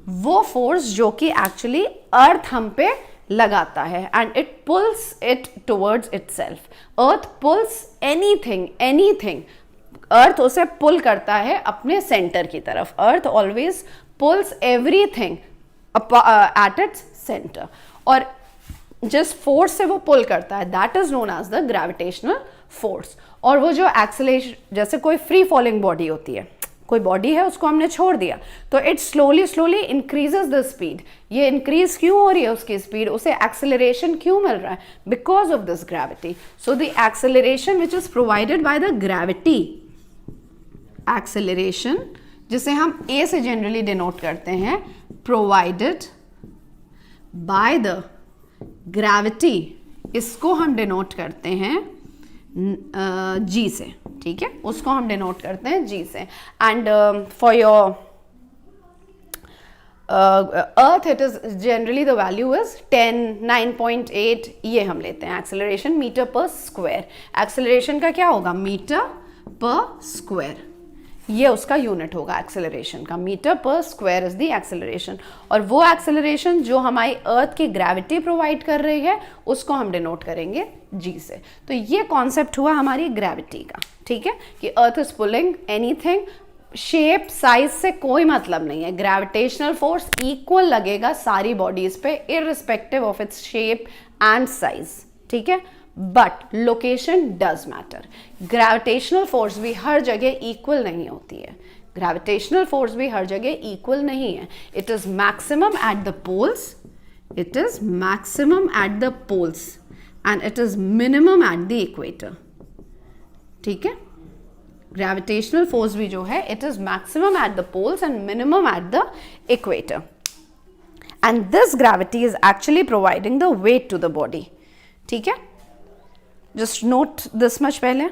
वो फोर्स जो कि एक्चुअली अर्थ हम पे लगाता है and it pulls it towards itself. Earth pulls anything, earth उसे पुल करता है अपने सेंटर की तरफ। Earth always pulls everything at its centre, और जिस फोर्स से वो पुल करता है that is known as the gravitational force. और वो जो एक्सेलरेशन, जैसे कोई फ्री फॉलिंग बॉडी होती है, कोई बॉडी है उसको हमने छोड़ दिया, तो it slowly increases the speed. ये इंक्रीज क्यों हो रही है उसकी स्पीड, उसे एक्सेलरेशन क्यों मिल रहा है, because of this gravity. So the acceleration which is provided by the gravity, acceleration जिसे हम ए से जनरली डिनोट करते हैं, प्रोवाइडेड बाय द ग्रेविटी, इसको हम डिनोट करते हैं जी से, ठीक है, उसको हम डिनोट करते हैं जी से। And for your earth it is generally the value is 10, 9.8, ये हम लेते हैं एक्सेलरेशन मीटर पर स्क्वायर। एक्सेलरेशन का क्या होगा, मीटर पर स्क्वायर, ये उसका यूनिट होगा एक्सेलरेशन का। मीटर पर स्क्वायर इज द एक्सेलरेशन। और वो एक्सेलरेशन जो हमारी अर्थ की ग्रेविटी प्रोवाइड कर रही है उसको हम डिनोट करेंगे जी से। तो ये कॉन्सेप्ट हुआ हमारी ग्रेविटी का, ठीक है, कि अर्थ is pulling anything. Shape size से कोई मतलब नहीं है, ग्रेविटेशनल फोर्स इक्वल लगेगा सारी बॉडीज पे irrespective of its shape and size, ठीक है। But location does matter. Gravitational force भी हर जगह इक्वल नहीं होती है, ग्रेविटेशनल फोर्स भी हर जगह इक्वल नहीं है। It is maximum at the poles, it is maximum at the poles and it is minimum at the equator, ठीक है। ग्रेविटेशनल फोर्स भी जो है it is maximum at the poles and minimum at the equator, and this gravity is actually providing the weight to the body, ठीक है। जस्ट नोट दिस मच पहले।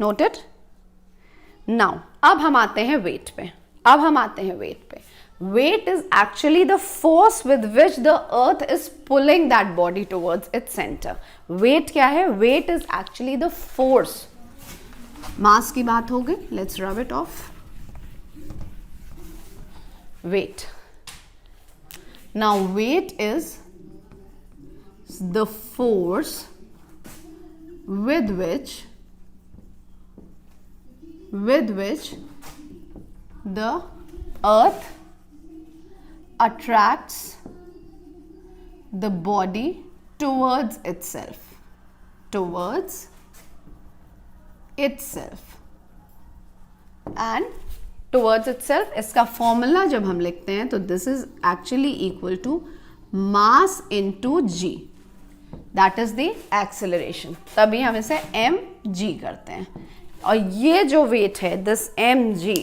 नोटेड। नाउ अब हम आते हैं वेट पे। Weight is actually the force with which the earth is pulling that body towards its centre. Weight क्या है, weight is actually the force. Mass की बात हो गई, let's rub it off. Weight, now weight is the force with which the earth attracts the body towards itself and towards itself। इसका फॉर्मूला जब हम लिखते हैं तो this is actually equal to mass into g, that is the acceleration. तभी हम इसे mg करते हैं। और ये जो वेट है this mg,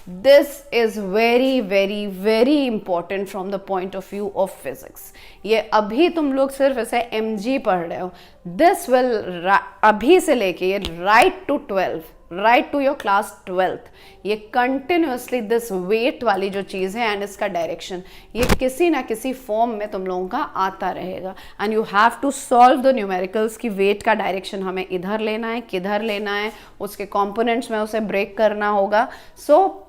this is very very very important from the point of view of physics. ये अभी तुम लोग सिर्फ ऐसे mg पढ़ रहे हो. दिस विल अभी से लेके ये right to 12, right to your class 12th, ये कंटिन्यूसली दिस वेट वाली जो चीज़ है एंड इसका डायरेक्शन, ये किसी ना किसी फॉर्म में तुम लोगों का आता रहेगा. And you have to solve the numericals की वेट का डायरेक्शन हमें इधर लेना है, किधर लेना है, उसके कंपोनेंट्स में उसे ब्रेक करना होगा. So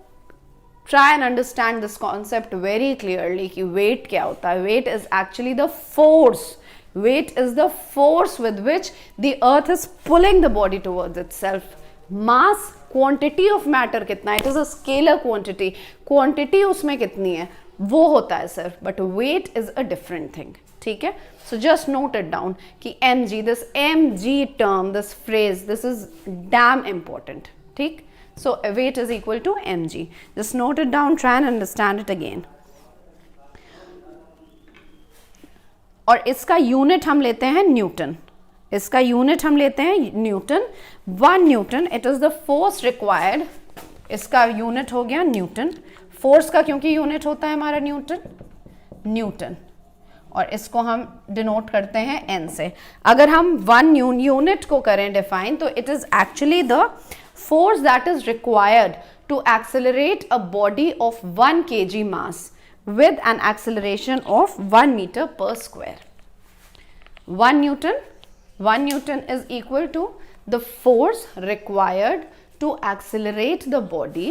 try and understand this concept very clearly कि वेट क्या होता है. Weight is actually the force. Weight is the force with which the earth is pulling the body towards itself. Mass, quantity of matter कितना है, it is a scalar quantity. Quantity उसमें कितनी है वो होता है सिर्फ, but weight is a different thing. ठीक है, so just note it down कि mg, this mg term, this phrase, this is damn important. ठीक, so weight is equal to mg. Just note it down, try and understand it again. और इसका यूनिट हम लेते हैं न्यूटन. इसका यूनिट हम लेते हैं Newton. 1 Newton, it is the force required. इसका यूनिट हो गया न्यूटन. फोर्स का क्योंकि यूनिट होता है हमारा न्यूटन, और इसको हम डिनोट करते हैं n से. अगर हम 1 यूनिट को करें डिफाइन, तो it is actually the force that is required to accelerate a body of 1 kg mass with an acceleration of 1 meter per square. 1 Newton is equal to the force required to accelerate the body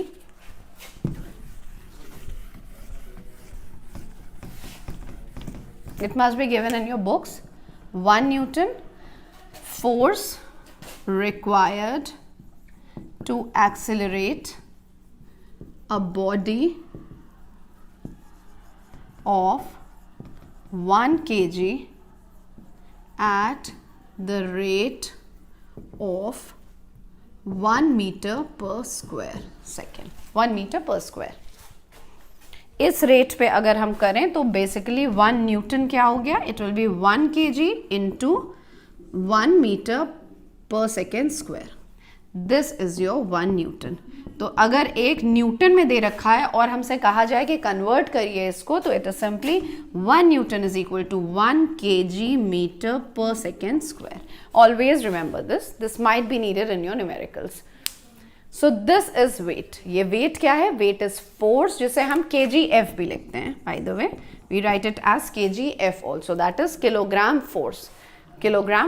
it must be given in your books. 1 Newton, force required to accelerate a body of 1 kg at the rate of 1 meter per square second. 1 meter per square. इस रेट पे अगर हम करें तो बेसिकली 1 न्यूटन क्या हो गया, it will be 1 kg into 1 meter per second square. This is your 1 Newton. तो अगर 1 न्यूटन में दे रखा है और हमसे कहा जाए कि कन्वर्ट करिए इसको, तो it is simply 1 newton is equal to 1 kg metre per second square. Always remember this might be needed in your numericals. So this is weight. ये वेट क्या है? वेट इज फोर्स, जिसे हम kgf भी लिखते हैं. By the way we write it as kgf also, that is kilogram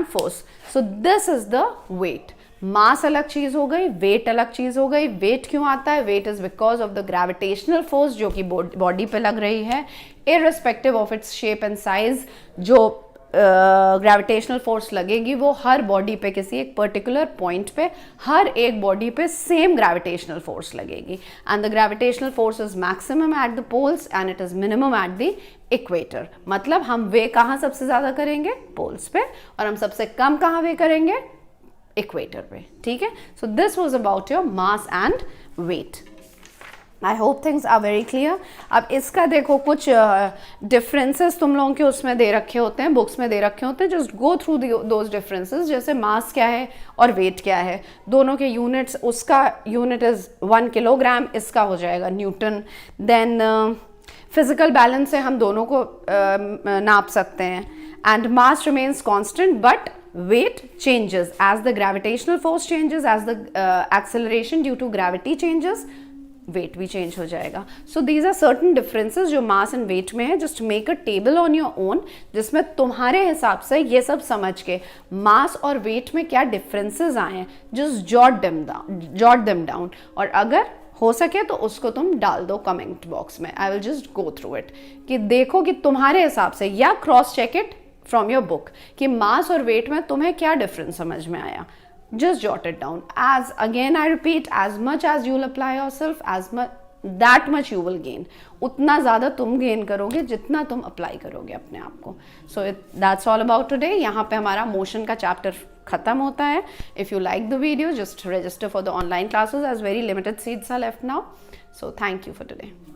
force. So this is the weight. Mass अलग चीज हो गई, वेट अलग चीज हो गई. वेट क्यों आता है? Weight is because of the gravitational force जो कि बॉडी पे लग रही है, irrespective of its shape and size. जो ग्रेविटेशनल फोर्स लगेगी वो हर बॉडी पे किसी एक पर्टिकुलर पॉइंट पे, हर एक बॉडी पे सेम ग्रेविटेशनल फोर्स लगेगी. And the gravitational force is maximum at the poles and it is minimum at the equator. मतलब हम वे कहाँ सबसे ज्यादा करेंगे? पोल्स पे. और हम सबसे कम कहाँ वे करेंगे? इक्वेटर पे. ठीक है, so this was about your mass and weight. I hope things are very clear. अब इसका देखो कुछ डिफरेंसेस तुम लोगों के उसमें दे रखे होते हैं, बुक्स में दे रखे होते हैं. Just go through those differences. जैसे मास क्या है और वेट क्या है, दोनों के यूनिट्स. उसका यूनिट इज 1 किलोग्राम, इसका हो जाएगा न्यूटन. देन फिजिकल बैलेंस से हम दोनों को नाप सकते हैं. And mass remains constant but weight changes as the gravitational force changes, as the acceleration due to gravity changes, weight भी change हो जाएगा. So these are certain differences जो mass and weight में है. Just make a table on your own जिसमें तुम्हारे हिसाब से ये सब समझ के mass और weight में क्या differences आए हैं, just jot them down. और अगर हो सके तो उसको तुम डाल दो कमेंट बॉक्स में. I will just go through it कि देखो कि तुम्हारे हिसाब से, या cross check it from your book कि मास और वेट में तुम्हें क्या डिफरेंस समझ में आया. Just jot it down. As again I repeat, as much as you will apply yourself, as much that much you will gain. उतना ज़्यादा तुम गेन करोगे जितना तुम अप्लाई करोगे अपने आप को. So that's all about today. यहाँ पे हमारा मोशन का चैप्टर खत्म होता है. If you like the video, just register for the online classes as very limited seats are left now. So thank you for today.